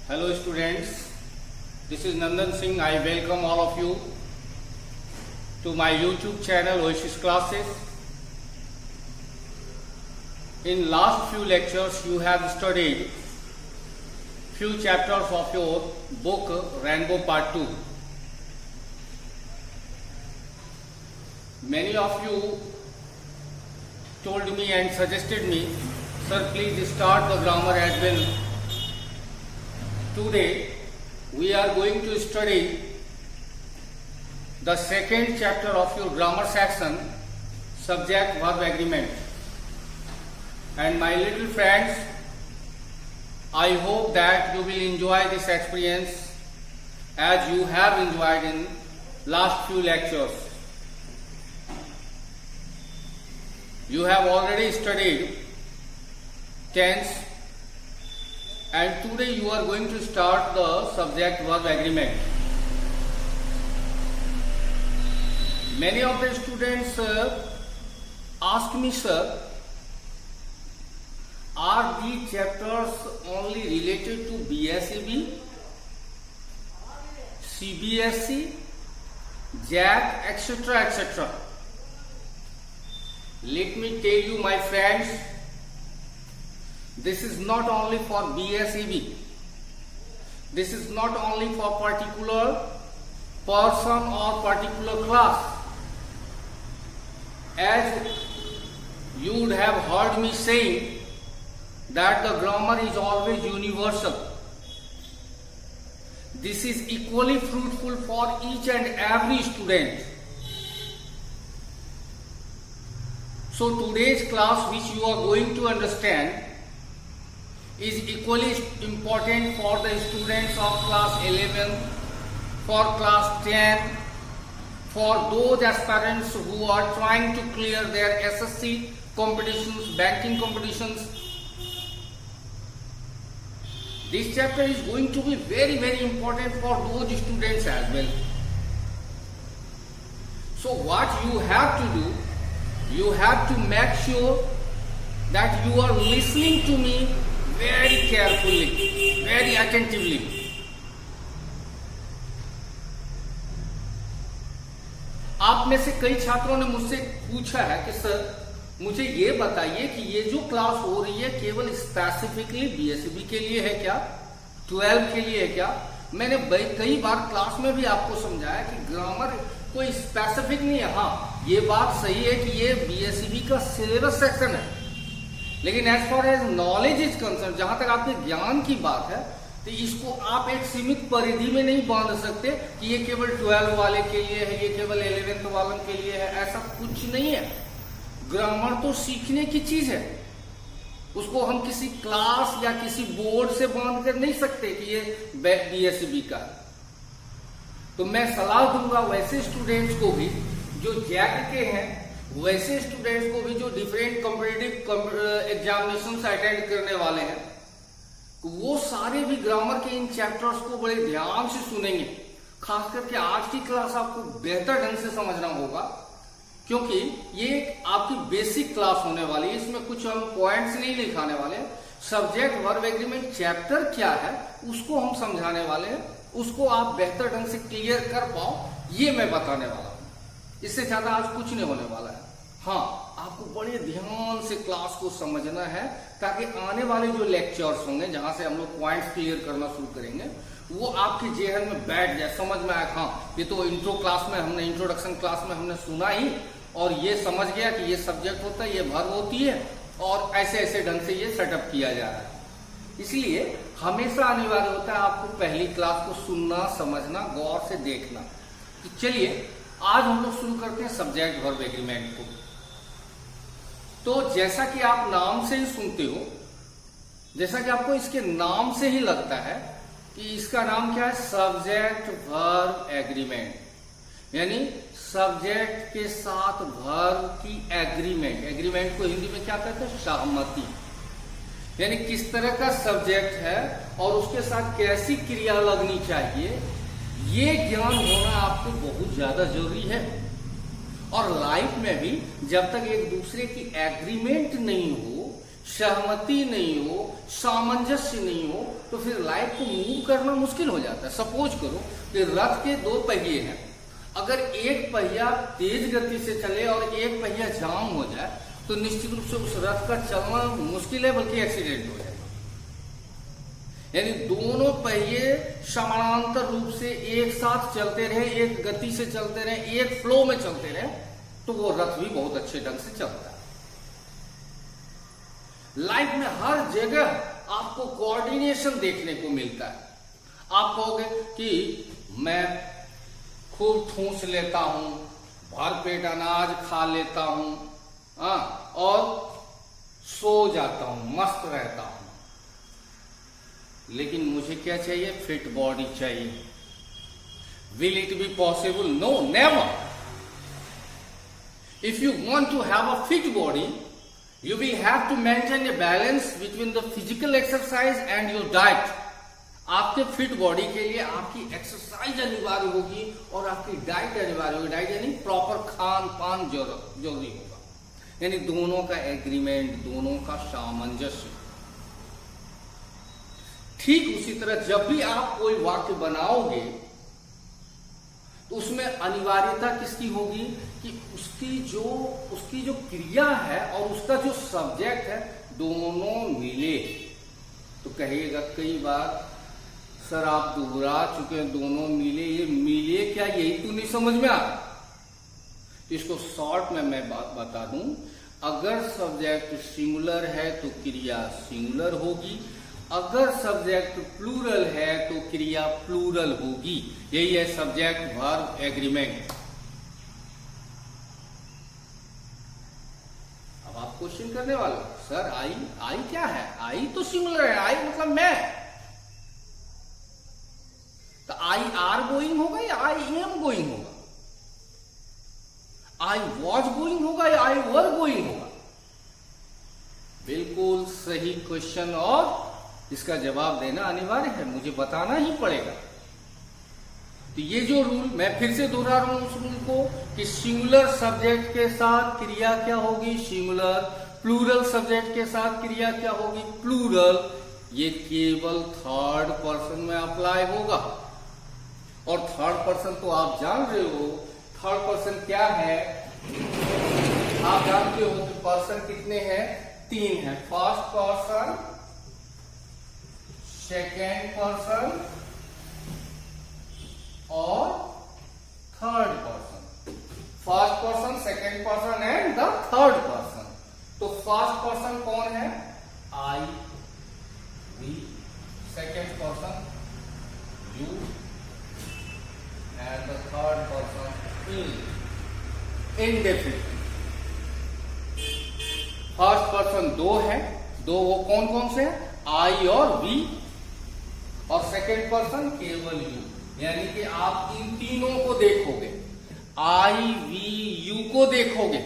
Hello students, this is Nandan Singh. I welcome all of you to my YouTube channel Oasis Classes. In last few lectures you have studied few chapters of your book Rainbow Part 2. Many of you told me and suggested me, sir, please start the grammar as well. Today we are going to study the second chapter of your grammar section, subject verb agreement. And my little friends, I hope that you will enjoy this experience as you have enjoyed in last few lectures. You have already studied tense, and today you are going to start the subject verb agreement. Many of the students ask me, sir, are these chapters only related to BSEB, CBSE, JAC, etc., etc.? Let me tell you, my friends, this is not only for BSEB. This is not only for particular person or particular class. As you would have heard me saying that the grammar is always universal. This is equally fruitful for each and every student. So today's class, which you are going to understand, is equally important for the students of class 11, for class 10, for those aspirants who are trying to clear their SSC competitions, banking competitions. This chapter is going to be very, very important for those students as well. So what you have to do, you have to make sure that you are listening to me very carefully, very attentively. आप में से कई छात्रों ने मुझसे पूछा है कि सर मुझे ये बताइए कि ये जो क्लास हो रही है केवल स्पेसिफिकली बीएसईबी के लिए है क्या, 12 के लिए है क्या? मैंने कई बार क्लास में भी आपको समझाया कि ग्रामर कोई स्पेसिफिक नहीं है. हाँ, ये बात सही है कि ये बीएसईबी का सिलेबस सेक्शन है, लेकिन as far as knowledge is concern, जहां तक आपके ज्ञान की बात है, तो इसको आप एक सीमित परिधि में नहीं बांध सकते कि ये केवल 12 वाले के लिए है, ये केवल 11th वालों के लिए है. ऐसा कुछ नहीं है. ग्रामर तो सीखने की चीज है, उसको हम किसी क्लास या किसी बोर्ड से बांध कर नहीं सकते कि ये बीएसईबी का है. तो मैं सलाह दूंगा वैसे स्टूडेंट्स को भी जो जैक के हैं, वैसे स्टूडेंट्स को भी जो डिफरेंट कॉम्पिटिटिव एग्जामिनेशन अटेंड करने वाले हैं, वो सारे भी ग्रामर के इन चैप्टर्स को बड़े ध्यान से सुनेंगे. खास करके आज की क्लास आपको बेहतर ढंग से समझना होगा, क्योंकि ये आपकी बेसिक क्लास होने वाली है. इसमें कुछ हम पॉइंट्स नहीं लिखाने वाले हैं. सब्जेक्ट वर्ब एग्रीमेंट चैप्टर क्या है उसको हम समझाने वाले हैं. उसको आप बेहतर ढंग से क्लियर कर पाओ, ये मैं बताने वाला हूं. इससे ज्यादा आज कुछ नहीं होने वाला है. हाँ, आपको बड़े ध्यान से क्लास को समझना है, ताकि आने वाले जो लेक्चर्स होंगे जहां से हम लोग पॉइंट्स क्लियर करना शुरू करेंगे, वो आपके जेहन में बैठ जाए, समझ में आए. हाँ, ये तो इंट्रो क्लास में हमने, इंट्रोडक्शन क्लास में हमने सुना ही, और ये समझ गया कि ये सब्जेक्ट होता है, ये वर्ब होती है, और ऐसे ऐसे ढंग से ये सेटअप किया जा रहा है. इसलिए हमेशा अनिवार्य होता है आपको पहली क्लास को सुनना, समझना, गौर से देखना. तो चलिए आज हम लोग शुरू करते हैं सब्जेक्ट वर्ब एग्रीमेंट को. तो जैसा कि आप नाम से ही सुनते हो, जैसा कि आपको इसके नाम से ही लगता है कि इसका नाम क्या है, सब्जेक्ट वर्ब एग्रीमेंट, यानी सब्जेक्ट के साथ वर्ब की एग्रीमेंट. एग्रीमेंट को हिंदी में क्या कहते हैं, सहमति. यानी किस तरह का सब्जेक्ट है और उसके साथ कैसी क्रिया लगनी चाहिए, ये ज्ञान होना आपको बहुत ज्यादा जरूरी है. और लाइफ में भी जब तक एक दूसरे की एग्रीमेंट नहीं हो सहमति नहीं हो, सामंजस्य नहीं हो, तो फिर लाइफ को मूव करना मुश्किल हो जाता है। सपोज करो कि रथ के दो पहिए हैं, अगर एक पहिया तेज गति से चले और एक पहिया जाम हो जाए तो निश्चित रूप से उस रथ का चलना मुश्किल है, बल्कि एक्सीडेंट हो जाएगा। यानी दोनों पहिए समानांतर रूप से एक साथ चलते रहे, एक गति से चलते रहे, एक फ्लो में चलते रहे, तो वो रथ भी बहुत अच्छे ढंग से चलता है। लाइफ में हर जगह आपको कोऑर्डिनेशन देखने को मिलता है। आप कहोगे कि मैं खूब ठूस लेता हूं, भरपेट अनाज खा लेता हूं, और सो जाता हूं, मस्त रहता हूं, लेकिन मुझे क्या चाहिए? फिट बॉडी चाहिए। Will it be possible? No, never. If you want to have a fit body, you will have to maintain a balance between the physical exercise and your diet. आपके फिट बॉडी के लिए आपकी exercise अनिवार्य होगी और आपकी diet अनिवार्य होगी। डाइट यानी प्रॉपर खान पान जरूरी होगा, यानी दोनों का एग्रीमेंट, दोनों का सामंजस्य। ठीक उसी तरह जब भी आप कोई वाक्य बनाओगे तो उसमें अनिवार्यता किसकी होगी कि उसकी जो क्रिया है और उसका जो सब्जेक्ट है दोनों मिले। तो कहिएगा कई बार, सर आप दोहरा चुके हैं, दोनों मिले, ये मिले क्या, यही तो नहीं समझ में आ रहा। तो इसको शॉर्ट में मैं बात बता दूं, अगर सब्जेक्ट सिंगुलर है तो क्रिया सिंगुलर होगी, अगर सब्जेक्ट प्लूरल है तो क्रिया प्लूरल होगी। यही है सब्जेक्ट वर्ब एग्रीमेंट। अब आप क्वेश्चन करने वाले, सर आई क्या है? आई तो सिंगुलर है, आई मतलब मैं। तो आई आर गोइंग होगा या आई एम गोइंग होगा? आई वॉज गोइंग होगा या आई वर गोइंग होगा? बिल्कुल सही क्वेश्चन, और इसका जवाब देना अनिवार्य है, मुझे बताना ही पड़ेगा। तो ये जो रूल, मैं फिर से दोहरा रहा हूं उस रूल को कि सिंगुलर सब्जेक्ट के साथ क्रिया क्या होगी? सिंगुलर। प्लूरल सब्जेक्ट के साथ क्रिया क्या होगी? प्लूरल। ये केवल थर्ड पर्सन में अप्लाई होगा, और थर्ड पर्सन तो आप जान रहे हो। थर्ड पर्सन क्या है? आप जानते हो कि पर्सन कितने हैं? 3 हैं। फर्स्ट पर्सन, सेकेंड पर्सन और third person. First person, second person and the third person. तो फर्स्ट पर्सन कौन है? I, we. Second person you and the third person indefinite. First person 2 है, 2 वो कौन कौन से हैं? आई और वी, और सेकेंड पर्सन केवल यू। यानी कि आप इन तीनों को देखोगे, आई वी यू को देखोगे,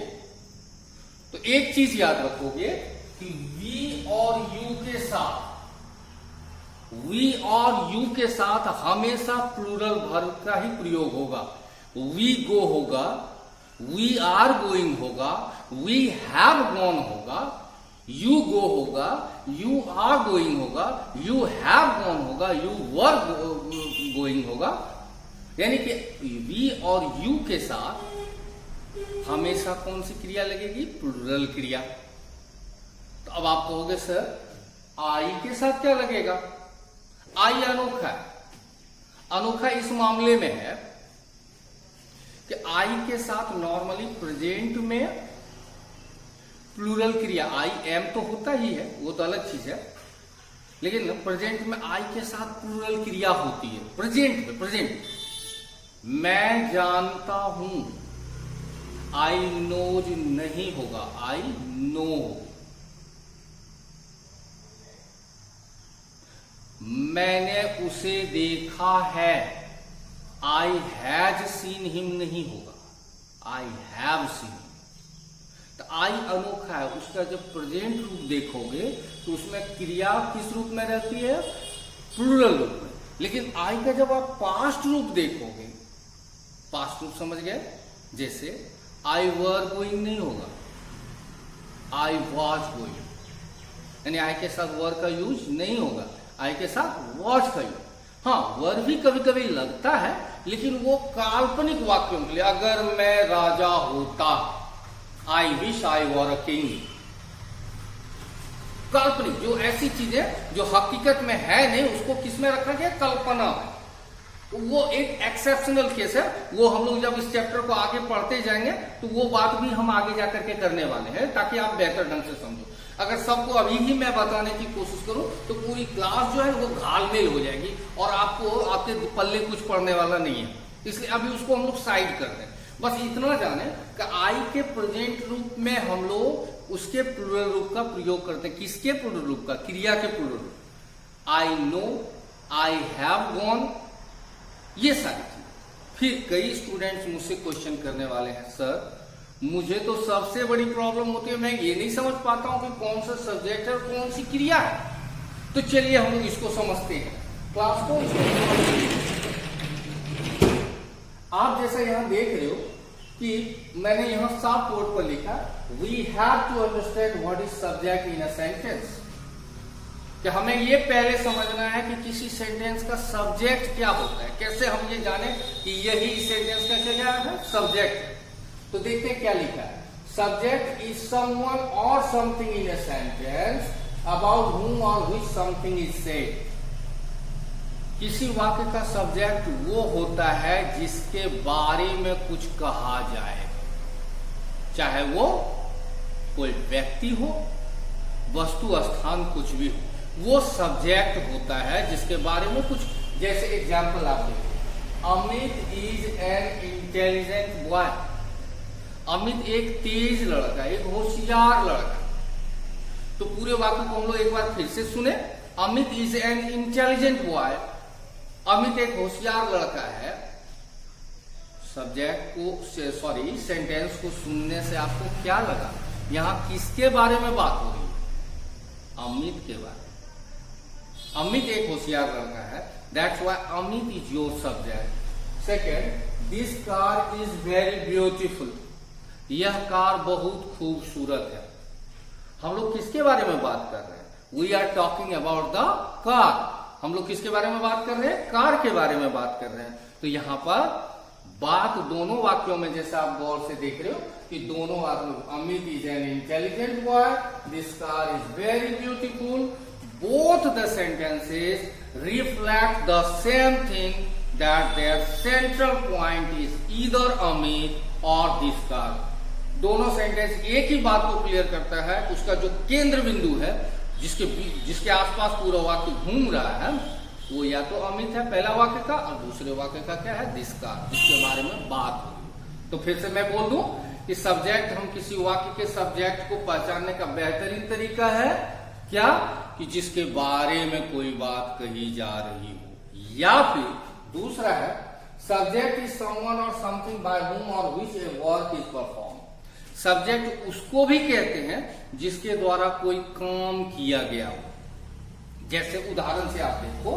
तो एक चीज याद रखोगे कि वी और यू के साथ हमेशा प्लूरल वर्ब का ही प्रयोग होगा। वी गो होगा, वी आर गोइंग होगा, वी हैव गॉन होगा, यू गो होगा, यू आर गोइंग होगा, यू हैव गॉन होगा, यू वर गोइंग होगा। यानी कि वी और यू के साथ हमेशा कौन सी क्रिया लगेगी? प्लूरल क्रिया। तो अब आप कहोगे सर आई के साथ क्या लगेगा? आई अनोखा है। अनोखा इस मामले में है कि आई के साथ नॉर्मली प्रेजेंट में प्लूरल क्रिया आई एम तो होता ही है, वो तो अलग चीज है, लेकिन प्रेजेंट में आई के साथ प्लूरल क्रिया होती है। प्रेजेंट में, प्रेजेंट मैं जानता हूं, आई नोज नहीं होगा, आई नो। मैंने उसे देखा है, आई हैज सीन हिम नहीं होगा, आई हैव सीन। तो आई अनोखा है, उसका जब प्रेजेंट रूप देखोगे तो उसमें क्रिया किस रूप में रहती है? प्लूरल रूप में। लेकिन आई का जब आप पास्ट रूप देखोगे, पास्ट रूप समझ गए? जैसे आई वर गोइंग नहीं होगा, आई वॉज गोइंग। यानी आई के साथ वर का यूज नहीं होगा, आई के साथ वॉज का यूज। हाँ, वर भी कभी कभी लगता है, लेकिन वो काल्पनिक वाक्यों के लिए, अगर मैं राजा होता, I wish I were a king. काल्पनिक जो ऐसी चीजें जो हकीकत में है नहीं, उसको किस में रखा गया, कल्पना में। वो एक एक्सेप्शनल केस है, वो हम लोग जब इस चैप्टर को आगे पढ़ते जाएंगे तो वो बात भी हम आगे जाकर के करने वाले हैं, ताकि आप बेहतर ढंग से समझो। अगर सबको अभी ही मैं बताने की कोशिश करूं तो पूरी क्लास जो है वो घालमेल हो जाएगी और आपको आपके पल्ले कुछ पढ़ने वाला नहीं है, इसलिए अभी उसको हम लोग साइड कर दें। बस इतना जाने कि आई के प्रेजेंट रूप में हम लोग उसके प्लूरल रूप का प्रयोग करते हैं। किसके प्लूरल रूप का, क्रिया के प्लूरल रूप। I know, I have gone, ये सारी चीज। फिर कई स्टूडेंट्स मुझसे क्वेश्चन करने वाले हैं, सर मुझे तो सबसे बड़ी प्रॉब्लम होती है, मैं ये नहीं समझ पाता हूं कि कौन सा सब्जेक्ट है और कौन सी क्रिया है। तो चलिए हम लोग इसको समझते हैं, क्लास को आप जैसा यहां देख रहे हो कि मैंने यहां साफ बोर्ड पर लिखा, we have to understand what is subject in a sentence. कि हमें ये पहले समझना है कि किसी सेंटेंस का सब्जेक्ट क्या होता है। कैसे हम ये जाने कि यही सेंटेंस का क्या है, सब्जेक्ट है। तो देखते हैं क्या लिखा है, सब्जेक्ट इज समवन और something in a sentence about whom और which something is said। किसी वाक्य का सब्जेक्ट वो होता है जिसके बारे में कुछ कहा जाए, चाहे वो कोई व्यक्ति हो, वस्तु, स्थान, कुछ भी हो, वो सब्जेक्ट होता है जिसके बारे में कुछ। जैसे एग्जाम्पल आप देखिए, Amit is an intelligent boy. Amit एक तेज लड़का, एक होशियार लड़का। तो पूरे वाक्य को हम लोग एक बार फिर से सुने, Amit is an intelligent boy. Amit एक होशियार लड़का है। सब्जेक्ट को सॉरी सेंटेंस को सुनने से आपको क्या लगा, यहां किसके बारे में बात हो रही है, अमित के बारे में। अमित एक होशियार लड़का है, that's why Amit is your subject. Second, this car is very beautiful. यह कार बहुत खूबसूरत है। हम लोग किसके बारे में बात कर रहे हैं, we are talking about the car. हम लोग किसके बारे में बात कर रहे हैं, कार के बारे में बात कर रहे हैं। तो यहां पर बात दोनों वाक्यों में, जैसा आप गौर से देख रहे हो कि दोनों वाक्यों, Amit is an intelligent boy, this car is very beautiful. Both the sentences reflect the same thing, that their central point is either Amit or this car। दोनों सेंटेंस एक ही बात को क्लियर करता है, उसका जो केंद्र बिंदु है, जिसके आसपास पूरा वाक्य घूम रहा है, वो या तो अमित है पहला वाक्य का, और दूसरे वाक्य का क्या है, दिस कार, जिसके बारे में बात हो रही। तो फिर से मैं बोल दूं कि सब्जेक्ट, हम किसी वाक्य के सब्जेक्ट को पहचानने का बेहतरीन तरीका है क्या, कि जिसके बारे में कोई बात कही जा रही हो। या फिर दूसरा है, सब्जेक्ट इज समवन और समथिंग बाय whom और which a work is performed। Subject उसको भी कहते हैं जिसके द्वारा कोई काम किया गया हो। जैसे उदाहरण से आप देखो,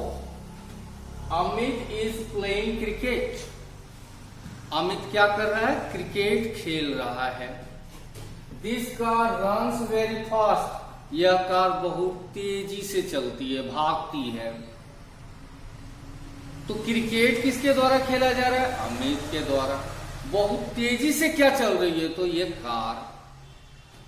Amit is playing cricket. Amit क्या कर रहा है, क्रिकेट खेल रहा है। This car runs very fast. यह कार बहुत तेजी से चलती है, भागती है। तो क्रिकेट किसके द्वारा खेला जा रहा है, अमित के द्वारा। बहुत तेजी से क्या चल रही है, तो ये कार।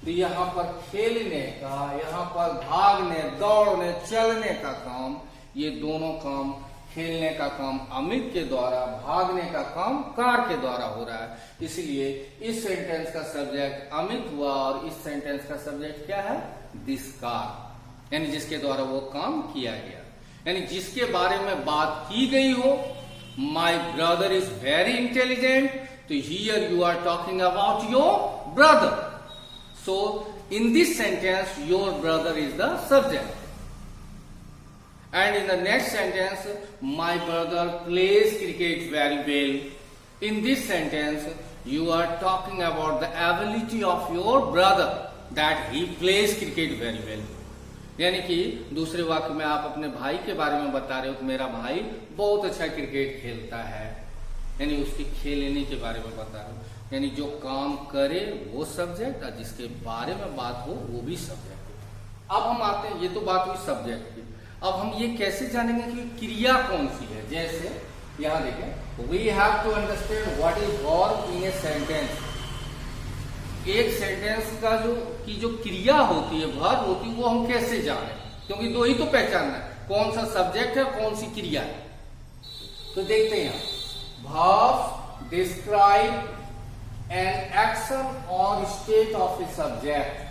तो यहां पर खेलने का, यहां पर भागने, दौड़ने, चलने का काम, ये दोनों काम, खेलने का काम अमित के द्वारा, भागने का काम कार के द्वारा हो रहा है। इसलिए इस सेंटेंस का सब्जेक्ट अमित हुआ और इस सेंटेंस का सब्जेक्ट क्या है, दिस कार, यानी जिसके द्वारा वो काम किया गया, यानी जिसके बारे में बात की गई हो। My brother is very intelligent, तो here you are talking about your brother. So in this sentence your brother is the subject. And in the next sentence, my brother plays cricket very well. In this sentence, you are talking about the ability of your brother, that he plays cricket very well. यानी कि दूसरे वाक्य में आप अपने भाई के बारे में बता रहे हो कि मेरा भाई बहुत अच्छा क्रिकेट खेलता है, यानी उसके खेलने के बारे में बता रहे हो। यानी जो काम करे वो सब्जेक्ट, और जिसके बारे में बात हो वो भी सब्जेक्ट। अब हम आते हैं, ये तो बात हुई सब्जेक्ट की। अब हम ये कैसे जानेंगे कि क्रिया कौन सी है? जैसे यहां देखें, we have to understand what is verb in a sentence. एक सेंटेंस का जो क्रिया होती है, वर्ब होती है, वो हम कैसे जाने? क्योंकि दो ही तो पहचानना है, कौन सा सब्जेक्ट है, कौन सी क्रिया है। तो देखते हैं, वर्ब डिस्क्राइब एन एक्शन और state of a subject.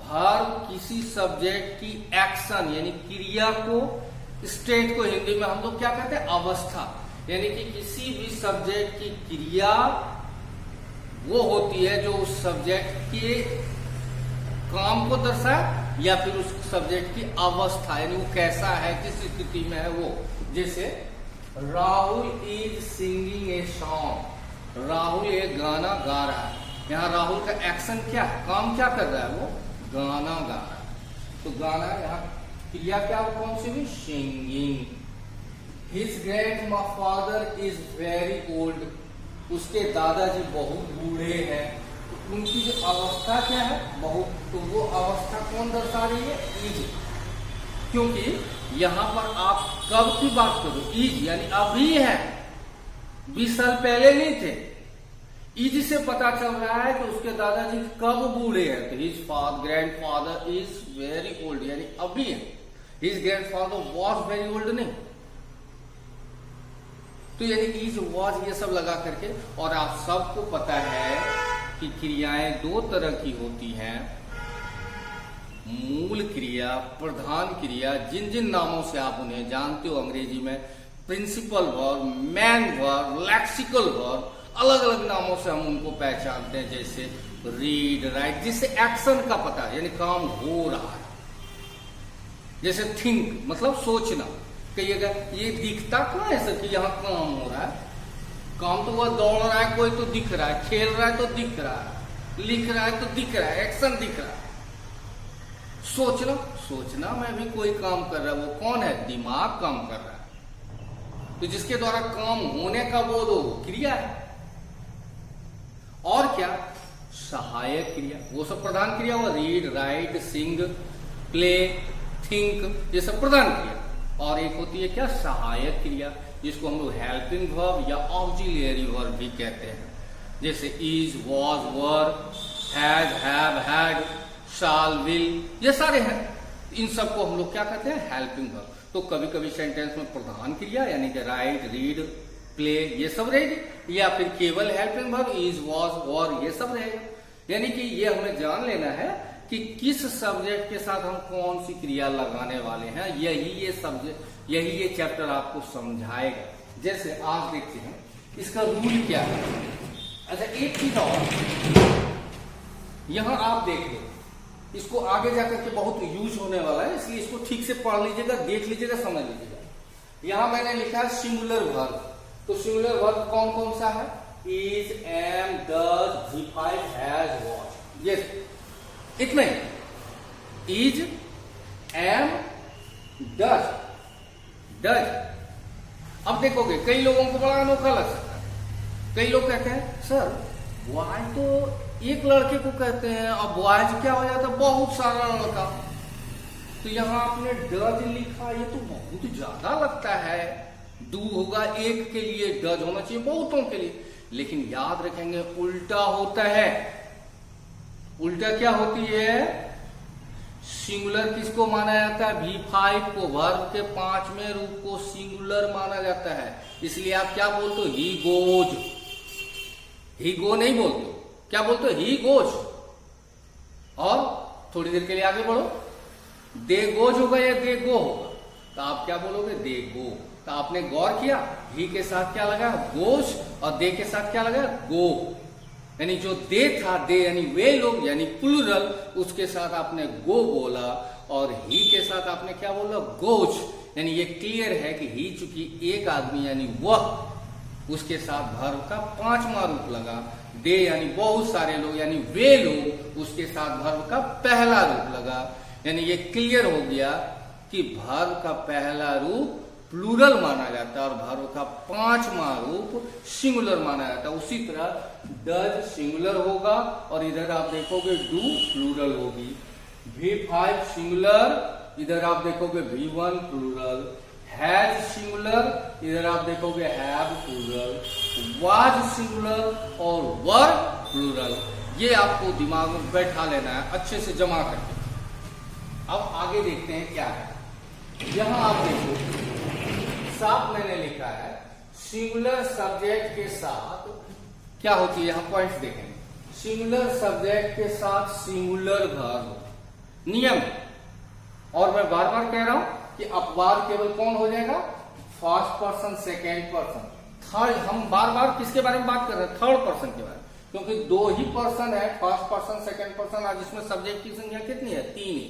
Verb किसी सब्जेक्ट की एक्शन यानी क्रिया को, स्टेट को हिंदी में हम लोग क्या कहते हैं? अवस्था। यानी कि किसी भी सब्जेक्ट की क्रिया वो होती है जो उस सब्जेक्ट के काम को दर्शाए, या फिर उस सब्जेक्ट की अवस्था यानी वो कैसा है, किस स्थिति में है वो। जैसे Rahul is singing a song. Rahul एक गाना गा रहा है। यहाँ राहुल का एक्शन क्या है, काम क्या कर रहा है? वो गाना गा रहा है। तो गाना, यहाँ क्रिया क्या कौन सी भी? Singing. His grand father is very old. उसके दादाजी बहुत बूढ़े हैं। तो उनकी जो अवस्था क्या है? बहुत। तो वो अवस्था कौन दर्शा रही है? इज। क्योंकि यहां पर आप कब की बात करो, इज यानी अभी है, 20 साल पहले नहीं थे। इज से पता चल रहा है कि उसके दादाजी कब बूढ़े हैं। तो his grand father is very old यानी अभी है। His grand father was very old नहीं। तो यानी इज वॉज ये सब लगा करके, और आप सबको पता है कि क्रियाएं दो तरह की होती हैं, मूल क्रिया, प्रधान क्रिया। जिन जिन नामों से आप उन्हें जानते हो अंग्रेजी में, principal verb, main verb, lexical verb, अलग अलग नामों से हम उनको पहचानते हैं। जैसे रीड, राइट, जिससे एक्शन का पता है यानी काम हो रहा है। जैसे थिंक मतलब सोचना। कहिएगा ये दिखता कहाँ है सर कि यहाँ काम हो रहा है? काम तो वह दौड़ रहा है, कोई तो दिख रहा है, खेल रहा है तो दिख रहा है, लिख रहा है तो दिख रहा है, एक्शन दिख रहा है। सोचना, सोचना में भी कोई काम कर रहा है, वो कौन है? दिमाग काम कर रहा है। तो जिसके द्वारा काम होने का बोध हो, क्रिया है। और क्या? सहायक क्रिया, वो सब प्रधान क्रिया हुआ। रीड, राइट, सिंग, प्ले, थिंक, ये सब प्रधान क्रिया। और एक होती है क्या? सहायक क्रिया, जिसको हम लोग हेल्पिंग वर्ब या ऑक्सिलियरी वर्ब भी कहते हैं। जैसे is, was, were, has, have, had, shall, will, ये सारे हैं। इन सबको हम लोग क्या कहते हैं? Helping verb. तो कभी कभी सेंटेंस में प्रधान क्रिया यानी कि राइट, रीड, प्ले ये सब रहेगी, या फिर केवल हेल्पिंग वर्ब इज, वॉज, वर ये सब रहेगा। यानी कि ये हमें जान लेना है कि किस सब्जेक्ट के साथ हम कौन सी क्रिया लगाने वाले हैं। यही ये चैप्टर आपको समझाएगा। जैसे आज देखते हैं इसका रूल क्या है। अच्छा, एक चीज और यहां आप देख लो, इसको आगे जाकर के बहुत यूज होने वाला है, इसलिए इसको ठीक से पढ़ लीजिएगा, देख लीजिएगा, समझ लीजिएगा। यहां मैंने लिखा है सिंगुलर वर्ब। तो सिंगुलर वर्ब कौन कौन सा है? Is, am, does, defied, has, was. Yes, इतना ही। Is, am, does, does. अब देखोगे कई लोगों को बड़ा अनोखा लग सकता है। कई लोग कहते हैं सर वाई तो एक लड़के को कहते हैं, अब बॉयज क्या हो जाता है? बहुत सारा लड़का। तो यहां आपने डज लिखा, ये तो बहुत ज्यादा लगता है। डू होगा एक के लिए, डज होना चाहिए बहुतों के लिए। लेकिन याद रखेंगे उल्टा होता है। उल्टा क्या होती है? सिंगुलर किसको माना जाता है? V5 को, वर्ब के 5वें रूप को सिंगुलर माना जाता है। इसलिए आप क्या बोलते हो? He goes. ही गो नहीं बोलते, क्या बोलते हो? He goes. और थोड़ी देर के लिए आगे बढ़ो, दे गोज होगा या दे गो होगा? तो आप क्या बोलोगे? दे गो। तो आपने गौर किया, ही के साथ क्या लगा? गोज, और दे के साथ क्या लगा? गो। यानी जो दे था, दे यानी वे लोग यानी प्लूरल, उसके साथ आपने गो बोला, और ही के साथ आपने क्या बोला? गोज। यानी ये क्लियर है कि ही चूंकि एक आदमी यानी वह, उसके साथ वर्ब का 5वां रूप लगा। दे यानी बहुत सारे लोग यानी वे लोग, उसके साथ वर्ब का पहला रूप लगा। यानी ये क्लियर हो गया कि वर्ब का पहला रूप प्लूरल माना जाता है और वर्ब का 5वां रूप सिंगुलर माना जाता है। उसी तरह डज सिंगुलर होगा, और इधर आप देखोगे डू प्लूरल होगी। V5 सिंगुलर, इधर आप देखोगे V1 प्लूरल, हैज सिंगुलर, इधर आप देखोगे हैव प्लूरल, वाज सिंगुलर और वर प्लूरल। ये आपको दिमाग में बैठा लेना है अच्छे से जमा करके। अब आगे देखते हैं क्या है। यहां आप देखो साफ मैंने लिखा है सिंगुलर सब्जेक्ट के साथ क्या होती है, यहां पॉइंट्स देखेंगे। सिंगुलर सब्जेक्ट के साथ सिंगुलर वर्ब नियम, और मैं बार बार कह रहा हूं कि अपवाद केवल कौन हो जाएगा, first person second person third. हम बार बार किसके बारे में बात कर रहे हैं, थर्ड पर्सन के बारे में, क्योंकि दो ही पर्सन है, फर्स्ट पर्सन सेकेंड पर्सन। आज इसमें सब्जेक्ट की संख्या कितनी है, 3 ही।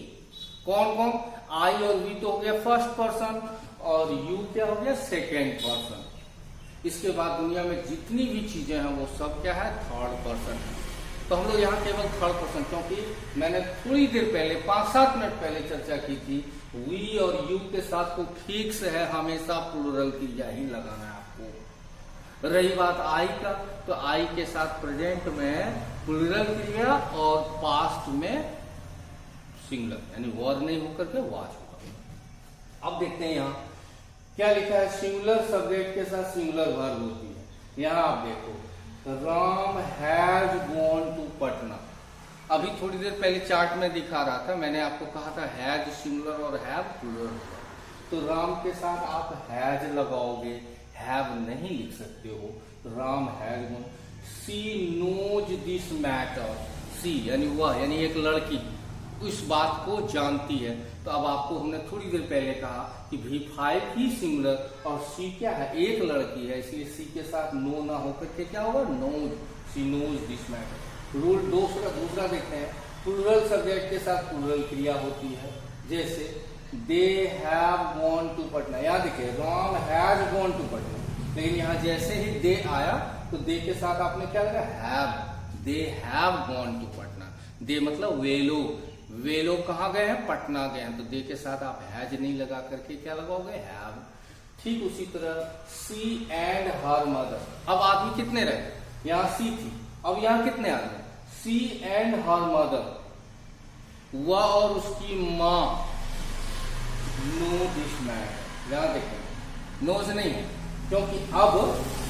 कौन कौन, आई और वी तो हो गया फर्स्ट पर्सन, और यू क्या हो गया सेकेंड पर्सन। इसके बाद दुनिया में जितनी भी चीजें हैं वो सब क्या है, थर्ड पर्सन है। तो हम लोग यहाँ केवल थर्ड पर्सन, क्योंकि मैंने थोड़ी देर पहले 5-7 मिनट पहले चर्चा की थी, वी और यू के साथ को फिक्स है, हमेशा प्लूरल क्रिया ही लगाना है आपको। रही बात आई का, तो आई के साथ प्रेजेंट में प्लूरल क्रिया और पास्ट में सिंगुलर, यानी वर नहीं होकर के वाज होगा। अब देखते हैं यहाँ क्या लिखा है, सिंगुलर सब्जेक्ट के साथ सिंगुलर वर्ब होती है। यहाँ आप देखो Ram has gone to Patna. अभी थोड़ी देर पहले चार्ट में दिखा रहा था, मैंने आपको कहा था हैज सिंगुलर और हैव प्लूरल। तो राम के साथ आप हैज लगाओगे, हैव नहीं लिख सकते हो। Ram has gone, she knows this matter, she यानी वह, यानी एक लड़की इस बात को जानती है। तो अब आपको हमने थोड़ी देर पहले कहा कि V5 ही सिंगुलर और सी क्या है, एक लड़की है, इसलिए सी के साथ नो ना होकर के क्या होगा, knows, she knows this matter. Rule दूसरा देखते हैं, प्लूरल सब्जेक्ट के साथ प्लूरल क्रिया होती है। जैसे they have gone to Patna, यहाँ देखिए Ram has gone to Patna, लेकिन यहाँ जैसे ही दे आया तो दे के साथ आपने क्या लगा, have, they have gone to Patna. They मतलब वे लोग कहाँ गए हैं, पटना गए हैं, तो दे के साथ आप हैज नहीं लगा करके क्या लगाओगे, हैव। ठीक उसी तरह सी एंड हर मदर। अब आदमी कितने रहे, यहाँ सी थी, अब यहाँ कितने आ गए, सी एंड हर मदर, वह और उसकी माँ। नो दिस मैटर, यहाँ देखें नोज नहीं है, क्योंकि अब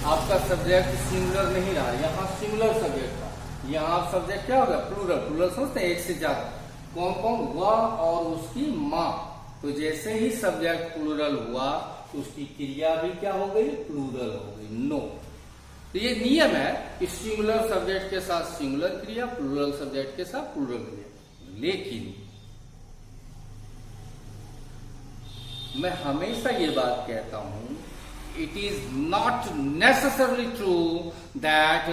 आपका सब्जेक्ट सिंगुलर नहीं रहा, यहाँ सिंगुलर सब्जेक्ट था, यहाँ सब्जेक्ट क्या होगा, प्लूरल। प्लूरल समझते हैं, एक से ज्यादा। कौन कौन, वह और उसकी माँ। तो जैसे ही सब्जेक्ट प्लूरल हुआ तो उसकी क्रिया भी क्या हो गई, प्लूरल हो गई, नो। तो ये नियम है कि सिंगुलर सब्जेक्ट के साथ सिंगुलर क्रिया, प्लूरल सब्जेक्ट के साथ प्लूरल क्रिया। लेकिन मैं हमेशा ये बात कहता हूं, it is not necessarily true that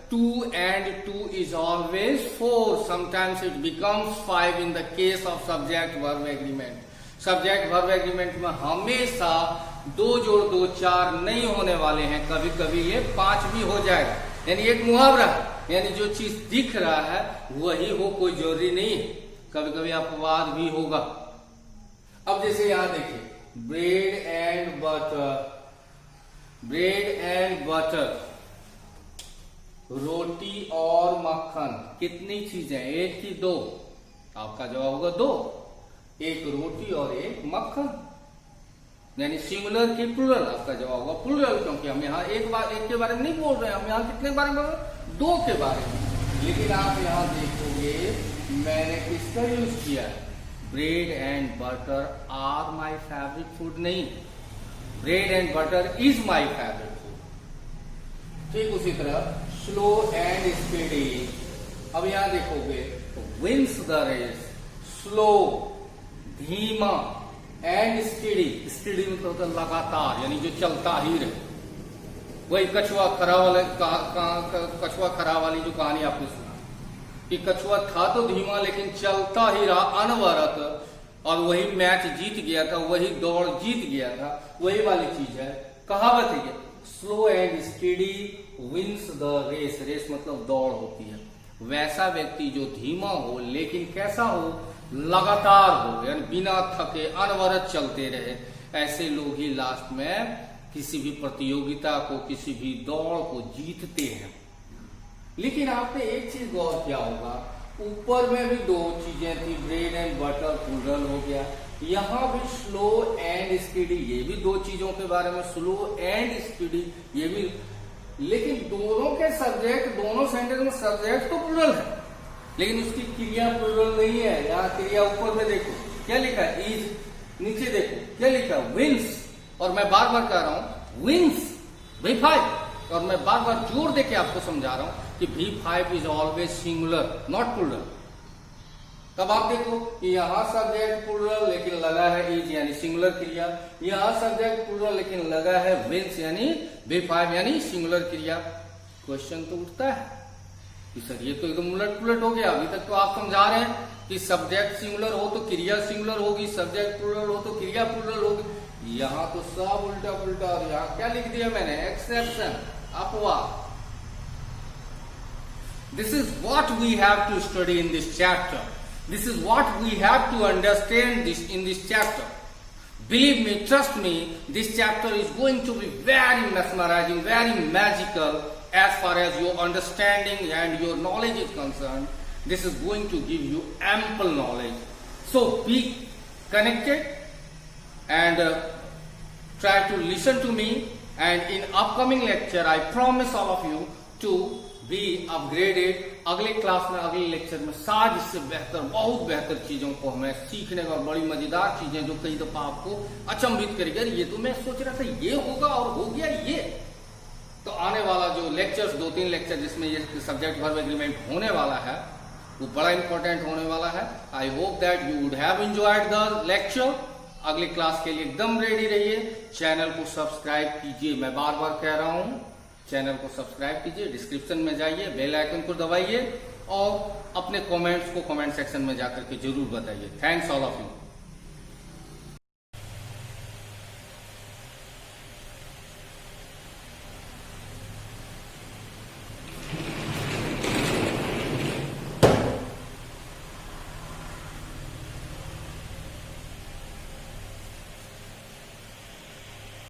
2 and 2 is always 4. Sometimes it becomes 5 in the case of subject verb agreement. Subject verb agreement में हमेशा 2 जोड़ 2 4 नहीं होने वाले हैं, कभी कभी ये 5 भी हो जाएगा। यानी एक मुहावरा, यानी जो चीज दिख रहा है वही हो, कोई जरूरी नहीं है, कभी कभी अपवाद भी होगा। अब जैसे यहां देखिए bread and butter, bread and butter, रोटी और मक्खन। कितनी चीजें, एक की 2, आपका जवाब होगा 2, एक रोटी और एक मक्खन, यानी सिंगुलर की प्लूरल, आपका जवाब होगा प्लूरल, क्योंकि हम यहाँ एक के बारे में नहीं बोल रहे हैं, हम यहाँ कितने बारे में बोल रहे हैं, 2 के बारे में। लेकिन आप यहाँ देखोगे मैंने किसका यूज किया है, bread and butter are my favourite food नहीं, bread and butter is my favourite food. ठीक उसी तरह स्लो एंड स्पीडी। अब यहां देखोगे विंस द रेस, स्लो धीमा, एंड स्पीडी, स्पीडी मतलब होता है लगातार, यानी जो चलता ही रहे। वही कछुआ खरा वाले कछुआ खरा वाली जो कहानी आपने सुना कि कछुआ था तो धीमा लेकिन चलता ही रहा अनवरत, और वही मैच जीत गया था, वही दौड़ जीत गया था, वही वाली चीज है। कहावत है slow and speedy wins the race, race मतलब दौड़ होती है। वैसा व्यक्ति जो धीमा हो लेकिन कैसा हो, लगातार हो, यानी बिना थके अनवरत चलते रहे, ऐसे लोग ही लास्ट में किसी भी प्रतियोगिता को, किसी भी दौड़ को जीतते हैं। लेकिन आपने एक चीज गौर किया होगा ऊपर में भी दो चीजें थी, ब्रेड एंड बटर प्लूरल हो गया। यहाँ भी स्लो एंड स्पीडी, ये भी दो चीजों के बारे में, स्लो एंड स्पीडी ये भी। लेकिन दोनों के सब्जेक्ट, दोनों सेंटेंस में सब्जेक्ट तो प्लूरल है, लेकिन उसकी क्रिया प्लूरल नहीं है। यहाँ क्रिया ऊपर में देखो क्या लिखा है, इज, नीचे देखो क्या लिखा है, विंस। और मैं बार बार कह रहा हूं विंस V5, और मैं बार बार जोर देके आपको समझा रहा हूं कि V5 is always singular not plural. तब आप देखो कि यहां सब्जेक्ट प्लूरल लेकिन लगा है इज यानी सिंगुलर क्रिया, यहां सब्जेक्ट प्लूरल लेकिन लगा है विंस यानी V5 यानी सिंगुलर क्रिया। क्वेश्चन तो उठता है कि सर ये तो एकदम उलट पुलट हो गया। अभी तक तो आप समझा रहे हैं कि सब्जेक्ट सिंगुलर हो तो क्रिया सिंगुलर होगी, सब्जेक्ट प्लूरल हो तो क्रिया प्लूरल होगी। यहां तो सब उल्टा पुल्टा, और यहां क्या लिख दिया मैंने, एक्सेप्शन, अपवाद। This is what we have to study in this chapter. This is what we have to understand in this chapter. Believe me, trust me, this chapter is going to be very mesmerizing, very magical as far as your understanding and your knowledge is concerned. This is going to give you ample knowledge. So be connected and try to listen to me, and in upcoming lecture I promise all of you to be upgraded. अगले class में, अगले lecture में शायद इससे बेहतर, बहुत बेहतर चीजों को हमें सीखने का, बड़ी मजेदार चीजें जो कई दफा आपको अचंभित करेगी। ये तो मैं सोच रहा था ये होगा और हो गया ये। तो आने वाला जो लेक्चर्स, 2-3 लेक्चर जिसमें ये सब्जेक्ट वर्ब एग्रीमेंट होने वाला है, वो बड़ा इंपॉर्टेंट होने वाला है। I hope that you would have enjoyed the lecture. अगले क्लास के लिए एकदम रेडी रहिए। चैनल को सब्सक्राइब कीजिए, मैं बार बार कह रहा हूं, चैनल को सब्सक्राइब कीजिए, डिस्क्रिप्शन में जाइए, बेल आइकन को दबाइए और अपने कमेंट्स को कमेंट सेक्शन में जाकर के जरूर बताइए। Thanks all of you.